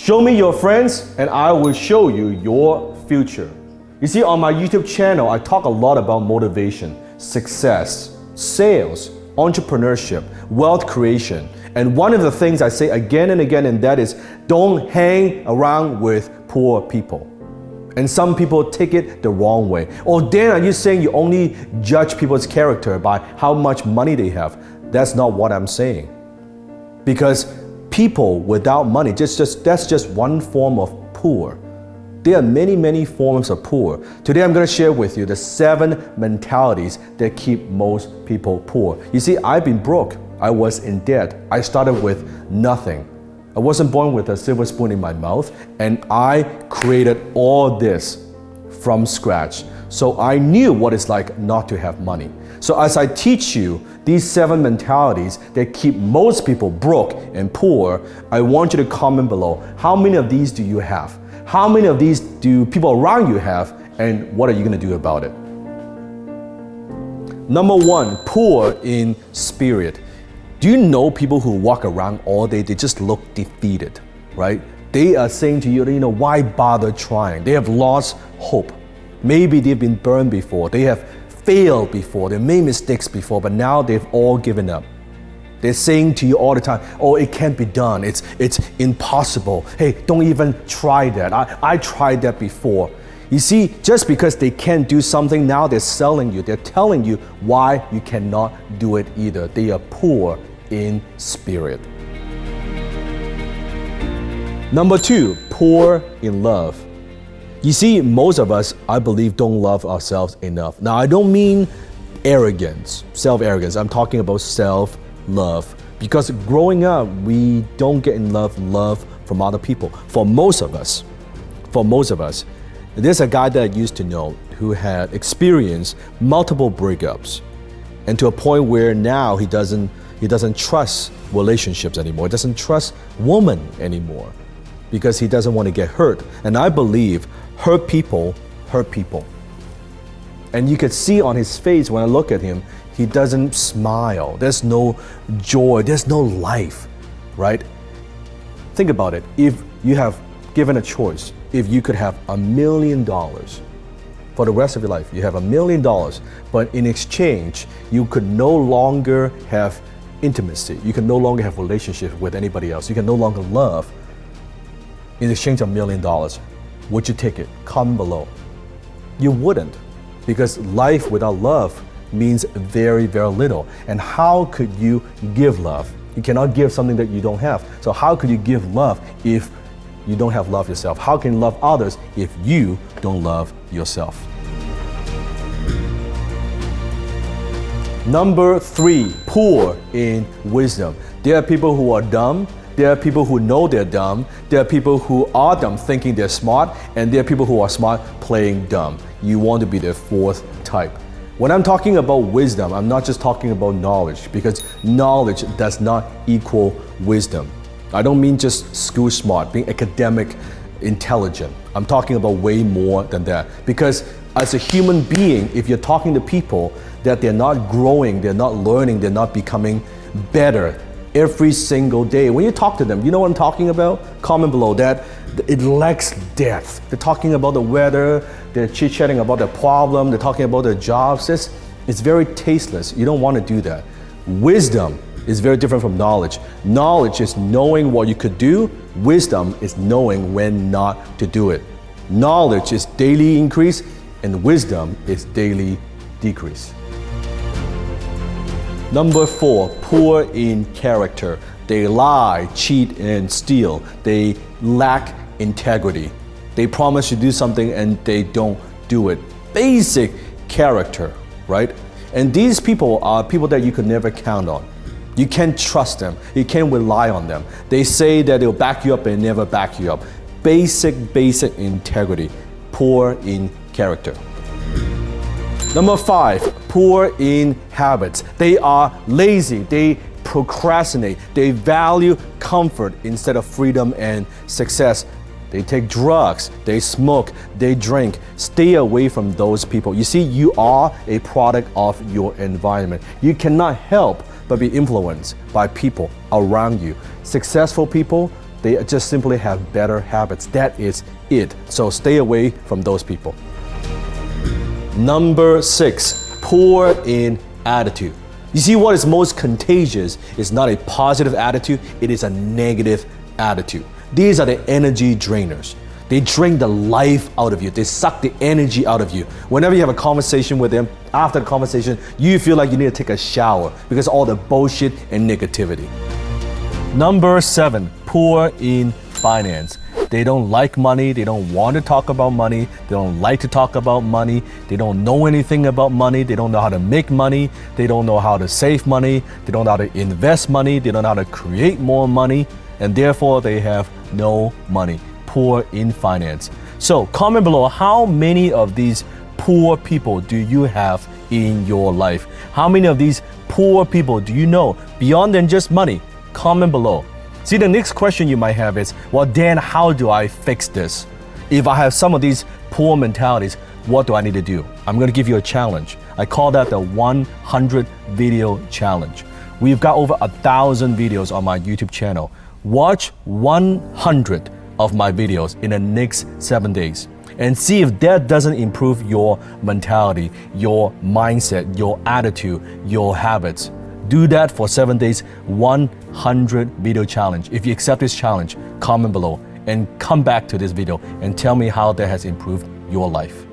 Show me your friends and I will show you your future. You see, on my YouTube channel, I talk a lot about motivation, success, sales, entrepreneurship, wealth creation. And one of the things I say again and again, and that is don't hang around with poor people. And some people take it the wrong way. Oh, Dan, are you saying you only judge people's character by how much money they have? That's not what I'm saying. Because people without money, that's just one form of poor. There are many, many forms of poor. Today I'm going to share with you the 7 mentalities that keep most people poor. You see, I've been broke. I was in debt. I started with nothing. I wasn't born with a silver spoon in my mouth, and I created all this from scratch. So I knew what it's like not to have money. So as I teach you these 7 mentalities that keep most people broke and poor, I want you to comment below, how many of these do you have? How many of these do people around you have, and what are you going to do about it? Number 1, poor in spirit. Do you know people who walk around all day, they just look defeated, right? They are saying to you, why bother trying? They have lost hope. Maybe they've been burned before. They have failed before. They made mistakes before, but now they've all given up. They're saying to you all the time, oh, it can't be done. It's impossible. Hey, don't even try that. I tried that before. You see, just because they can't do something, now they're selling you. They're telling you why you cannot do it either. They are poor in spirit. Number 2, poor in love. You see, most of us, I believe, don't love ourselves enough. Now, I don't mean arrogance, self-arrogance. I'm talking about self-love. Because growing up, we don't get in love from other people. For most of us, there's a guy that I used to know who had experienced multiple breakups, and to a point where now he doesn't trust relationships anymore. He doesn't trust women anymore because he doesn't want to get hurt. And I believe hurt people hurt people. And you could see on his face when I look at him, he doesn't smile. There's no joy. There's no life, right? Think about it. If you have given a choice, if you could have $1 million for the rest of your life, you have $1 million, but in exchange, you could no longer have intimacy. You can no longer have relationship with anybody else. You can no longer love. In exchange of $1 million, would you take it? Comment below. You wouldn't, because life without love means very, very little. And how could you give love? You cannot give something that you don't have. So how could you give love if you don't have love yourself? How can you love others if you don't love yourself? Number 3, poor in wisdom. There are people who are dumb. There are people who know they're dumb. There are people who are dumb thinking they're smart. And there are people who are smart playing dumb. You want to be the 4th type. When I'm talking about wisdom, I'm not just talking about knowledge, because knowledge does not equal wisdom. I don't mean just school smart, being academic intelligent. I'm talking about way more than that. Because as a human being, if you're talking to people that they're not growing, they're not learning, they're not becoming better every single day, when you talk to them, you know what I'm talking about? Comment below that. It lacks depth. They're talking about the weather, they're chit-chatting about their problem, they're talking about their jobs. It's very tasteless. You don't want to do that. Wisdom is very different from knowledge. Knowledge is knowing what you could do. Wisdom is knowing when not to do it. Knowledge is daily increase, and wisdom is daily decrease. Number 4, poor in character. They lie, cheat, and steal. They lack integrity. They promise to do something and they don't do it. Basic character, right? And these people are people that you could never count on. You can't trust them. You can't rely on them. They say that they'll back you up and never back you up. Basic integrity. Poor in character. Number 5, poor in habits. They are lazy. They procrastinate. They value comfort instead of freedom and success. They take drugs, they smoke, they drink. Stay away from those people. You see, you are a product of your environment. You cannot help but be influenced by people around you. Successful people They just simply have better habits. That is it. So stay away from those people. Number 6, poor in attitude. You see, what is most contagious is not a positive attitude, it is a negative attitude. These are the energy drainers. They drain the life out of you. They suck the energy out of you. Whenever you have a conversation with them, after the conversation, you feel like you need to take a shower because of all the bullshit and negativity. Number 7, poor in finance. They don't like money. They don't want to talk about money. They don't like to talk about money. They don't know anything about money. They don't know how to make money. They don't know how to save money. They don't know how to invest money. They don't know how to create more money. And therefore, they have no money. Poor in finance. So comment below, how many of these poor people do you have in your life? How many of these poor people do you know beyond than just money? Comment below. See, the next question you might have is, well, Dan, how do I fix this? If I have some of these poor mentalities, what do I need to do? I'm going to give you a challenge. I call that the 100 video challenge. We've got over 1,000 videos on my YouTube channel. Watch 100 of my videos in the next 7 days and see if that doesn't improve your mentality, your mindset, your attitude, your habits. Do that for 7 days, 100 video challenge. If you accept this challenge, comment below and come back to this video and tell me how that has improved your life.